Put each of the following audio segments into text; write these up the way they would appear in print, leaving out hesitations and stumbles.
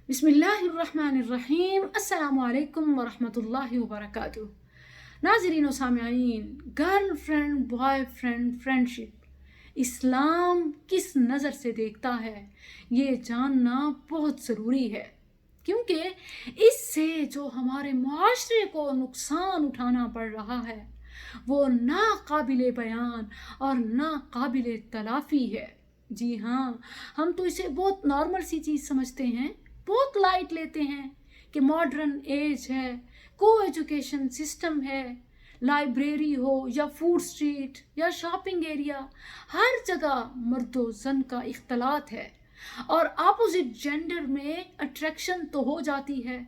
बिस्मिल्लाहिर्रहमानिर्रहीम। अस्सलामु अलैकुम वरहमतुल्लाहि वबरकातुह। नाज़रीन व सामिईन, girlfriend boyfriend friendship Islam किस नज़र से देखता है ये जानना बहुत ज़रूरी है, क्योंकि इससे जो हमारे मुआशरे को नुकसान उठाना पड़ रहा है वो नाकाबिले बयान और नाकाबिले तलाफ़ी है। जी हाँ, हम तो इसे बहुत नॉर्मल सी चीज़ समझते हैं, बहुत लाइट लेते हैं कि मॉडर्न एज है, को एजुकेशन सिस्टम है, लाइब्रेरी हो या फूड स्ट्रीट या शॉपिंग एरिया, हर जगह मर्द व ज़न का इख्तलात है और अपोजिट जेंडर में अट्रैक्शन तो हो जाती है।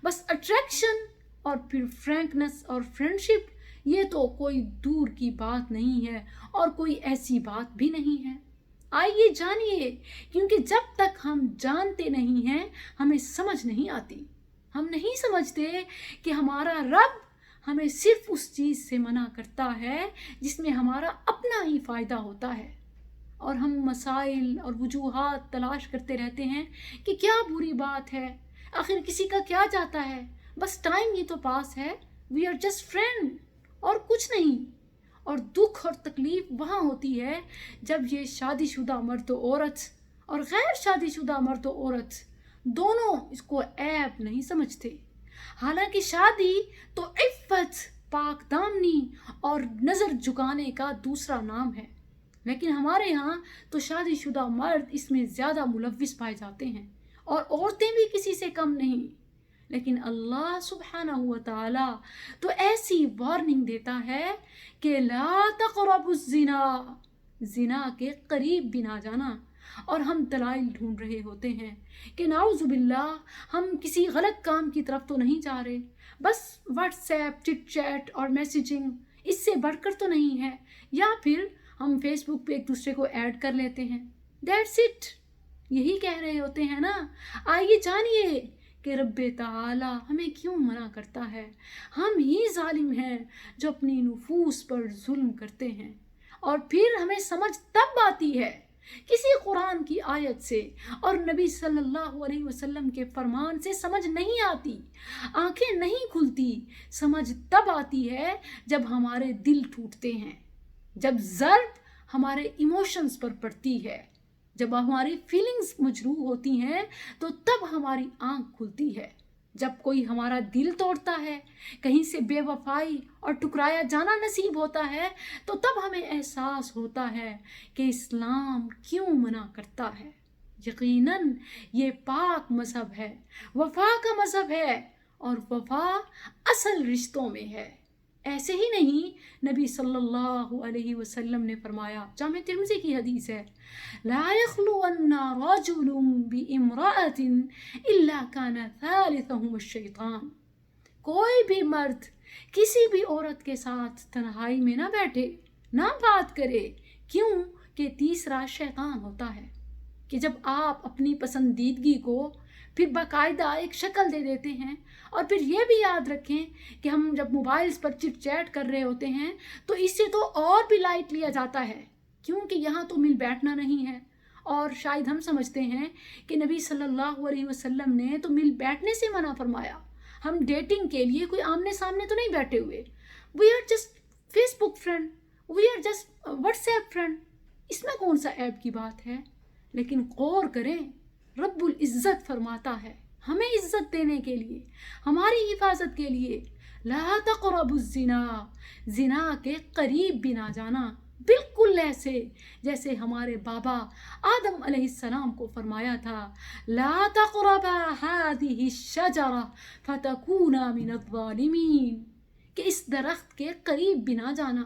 बस अट्रैक्शन और फिर फ्रैंकनेस और फ्रेंडशिप ये तो कोई दूर की बात नहीं है और कोई ऐसी बात भी नहीं है। आइए जानिए, क्योंकि जब तक हम जानते नहीं हैं हमें समझ नहीं आती। हम नहीं समझते कि हमारा रब हमें सिर्फ उस चीज़ से मना करता है जिसमें हमारा अपना ही फ़ायदा होता है, और हम मसाइल और वजूहात तलाश करते रहते हैं कि क्या बुरी बात है, आखिर किसी का क्या जाता है, बस टाइम ही तो पास है, वी आर जस्ट फ्रेंड और कुछ नहीं। और दुख और तकलीफ़ वहाँ होती है जब ये शादीशुदा मर्द औरत और गैर शादीशुदा मर्द औरत दोनों इसको ऐब नहीं समझते। हालांकि शादी तो इफ़्फ़त, पाक दामनी और नज़र झुकाने का दूसरा नाम है, लेकिन हमारे यहाँ तो शादीशुदा मर्द इसमें ज़्यादा मुलव्विस पाए जाते हैं और औरतें भी किसी से कम नहीं। लेकिन अल्लाह सुब्हानहू व तआला तो ऐसी वार्निंग देता है कि ला तक़रबुज़ ज़िना, ज़िना के करीब भी ना जाना। और हम दलाइल ढूंढ रहे होते हैं कि नाउज़ुबिल्लाह हम किसी गलत काम की तरफ तो नहीं जा रहे, बस व्हाट्सएप चिट चैट और मैसेजिंग इससे बढ़कर तो नहीं है, या फिर हम फेसबुक पे एक दूसरे को ऐड कर लेते हैं, दैट्स इट। यही कह रहे होते हैं ना। आइए जानिए कि रब्बे ताला हमें क्यों मना करता है। हम ही जालिम हैं जो अपनी नुफूस पर जुल्म करते हैं, और फिर हमें समझ तब आती है किसी कुरान की आयत से और नबी सल्लल्लाहु अलैहि वसल्लम के फरमान से समझ नहीं आती, आंखें नहीं खुलती। समझ तब आती है जब हमारे दिल टूटते हैं, जब ज़र्ब हमारे इमोशंस पर पड़ती है, जब हमारी फीलिंग्स मजरूह होती हैं तो तब हमारी आंख खुलती है। जब कोई हमारा दिल तोड़ता है, कहीं से बेवफाई और ठुकराया जाना नसीब होता है, तो तब हमें एहसास होता है कि इस्लाम क्यों मना करता है। यकीनन ये पाक मज़हब है, वफ़ा का मज़हब है, और वफ़ा असल रिश्तों में है। ऐसे ही नहीं, नबी सल्लल्लाहु अलैहि वसल्लम ने फरमाया, जामे तिर्मिज़ी की हदीस है, ला यख्लुवन्ना रजुलुन बिइम्राअतिन इल्ला काना थालिथहुम अश-शैतान। कोई भी मर्द किसी भी औरत के साथ तन्हाई में ना बैठे, ना बात करे, क्यों कि तीसरा शैतान होता है। कि जब आप अपनी पसंदीदगी को फिर बाकायदा एक शक्ल दे देते हैं, और फिर ये भी याद रखें कि हम जब मोबाइल्स पर चिट चैट कर रहे होते हैं तो इससे तो और भी लाइट लिया जाता है, क्योंकि यहाँ तो मिल बैठना नहीं है। और शायद हम समझते हैं कि नबी सल्लल्लाहु अलैहि वसल्लम ने तो मिल बैठने से मना फरमाया, हम डेटिंग के लिए कोई आमने सामने तो नहीं बैठे हुए, we are just Facebook friend, we are just WhatsApp friend, इसमें कौन सा ऐप की बात है। लेकिन गौर करें, रब्बुल इज़्ज़त फरमाता है हमें इज़्ज़त देने के लिए, हमारी हिफाजत के लिए, ला तक़रबुज़ ज़िना, ज़िना के करीब भी ना जाना। बिल्कुल ऐसे जैसे हमारे बाबा आदम अलैहिस्सलाम को फरमाया था, ला तक़रबा हादिहि शजरा फतकूना मिनज़-ज़ालिमीन, कि इस दरख्त के करीब भी ना जाना,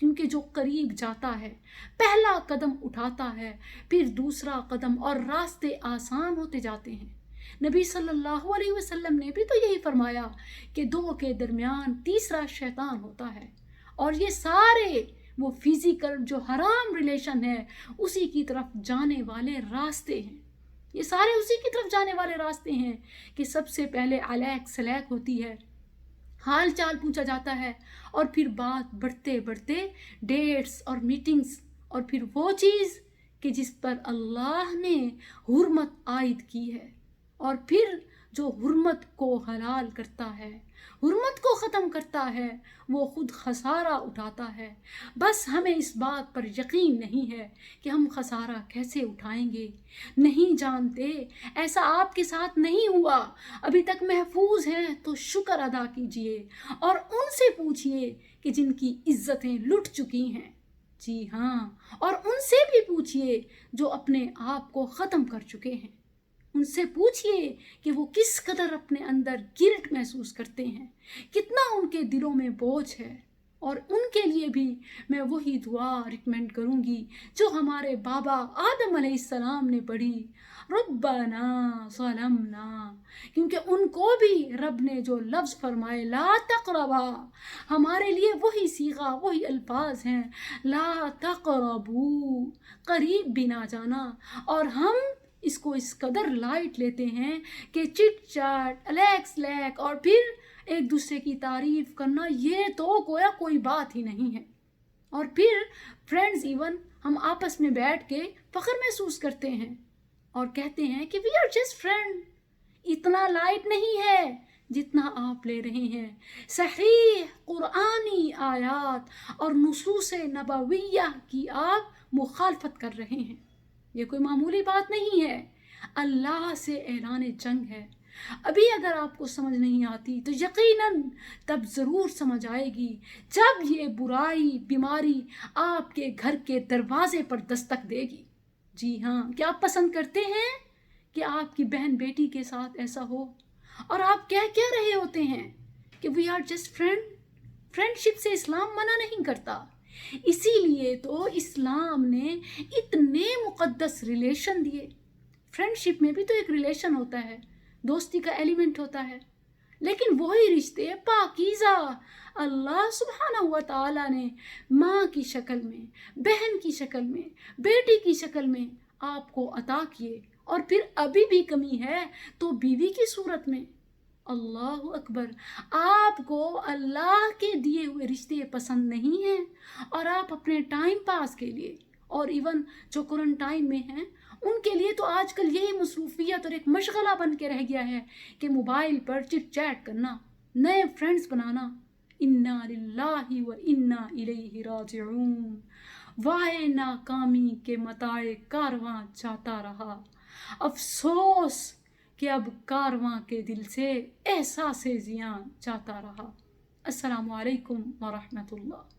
क्योंकि जो करीब जाता है, पहला कदम उठाता है, फिर दूसरा कदम, और रास्ते आसान होते जाते हैं। नबी सल्लल्लाहु अलैहि वसल्लम ने भी तो यही फरमाया कि दो के दरमियान तीसरा शैतान होता है, और ये सारे वो फिजिकल जो हराम रिलेशन है उसी की तरफ जाने वाले रास्ते हैं। ये सारे उसी की तरफ जाने वाले रास्ते हैं कि सबसे पहले अलैक सलैक होती है, हाल चाल पूछा जाता है, और फिर बात बढ़ते बढ़ते डेट्स और मीटिंग्स, और फिर वो चीज़ कि जिस पर अल्लाह ने हुर्मत आयद की है, اور پھر جو حرمت کو حلال کرتا ہے، حرمت کو ختم کرتا ہے، وہ خود خسارہ اٹھاتا ہے۔ بس ہمیں اس بات پر یقین نہیں ہے کہ ہم خسارہ کیسے اٹھائیں گے، نہیں جانتے، ایسا آپ کے ساتھ نہیں ہوا، ابھی تک محفوظ ہیں تو شکر ادا کیجئے اور ان سے پوچھئے کہ جن کی عزتیں لٹ چکی ہیں، جی ہاں، اور ان سے بھی پوچھئے جو اپنے آپ کو ختم کر چکے ہیں، ان سے پوچھئے کہ وہ کس قدر اپنے اندر گلٹ محسوس کرتے ہیں، کتنا ان کے دلوں میں بوجھ ہے۔ اور ان کے لیے بھی میں وہی دعا ریکمینڈ کروں گی جو ہمارے بابا آدم علیہ السلام نے پڑھی، ربنا ظلمنا، کیونکہ ان کو بھی رب نے جو لفظ فرمائے لا تقربا، ہمارے لیے وہی صیغہ، وہی الفاظ ہیں، لا تقربو، قریب بھی نہ جانا، اور ہم اس کو اس قدر لائٹ لیتے ہیں کہ چٹ چاٹ، الیکس لیک، اور پھر ایک دوسرے کی تعریف کرنا، یہ تو گویا کوئی بات ہی نہیں ہے۔ اور پھر فرینڈز ایون ہم آپس میں بیٹھ کے فخر محسوس کرتے ہیں اور کہتے ہیں کہ وی آر جسٹ فرینڈ، اتنا لائٹ نہیں ہے جتنا آپ لے رہے ہیں۔ صحیح قرآنی آیات اور نصوص نبویہ کی آپ مخالفت کر رہے ہیں، یہ کوئی معمولی بات نہیں ہے، اللہ سے اعلان جنگ ہے۔ ابھی اگر آپ کو سمجھ نہیں آتی تو یقیناً تب ضرور سمجھ آئے گی جب یہ برائی، بیماری آپ کے گھر کے دروازے پر دستک دے گی۔ جی ہاں، کیا آپ پسند کرتے ہیں کہ آپ کی بہن بیٹی کے ساتھ ایسا ہو؟ اور آپ کہہ رہے ہوتے ہیں کہ we are just friend. Friendship سے اسلام منع نہیں کرتا، اسی لیے تو اسلام نے اتنے مقدس ریلیشن دیے۔ فرینڈشپ میں بھی تو ایک ریلیشن ہوتا ہے، دوستی کا ایلیمنٹ ہوتا ہے، لیکن وہی رشتے پاکیزہ اللہ سبحانہ و تعالیٰ نے ماں کی شکل میں، بہن کی شکل میں، بیٹی کی شکل میں آپ کو عطا کیے، اور پھر ابھی بھی کمی ہے تو بیوی کی صورت میں۔ اللہ اکبر، آپ کو اللہ کے دیے ہوئے رشتے پسند نہیں ہیں، اور آپ اپنے ٹائم پاس کے لیے، اور ایون جو کوارنٹائن میں ہیں ان کے لیے تو آج کل یہی مصروفیت اور ایک مشغلہ بن کے رہ گیا ہے کہ موبائل پر چٹ چیٹ کرنا، نئے فرینڈز بنانا۔ انا للہ و انا الیہ راجعون، وائے ناکامی کے متاع کارواں جاتا رہا، افسوس کہ اب کارواں کے دل سے احساس زیاں جاتا رہا۔ السلام علیکم ورحمۃ اللہ۔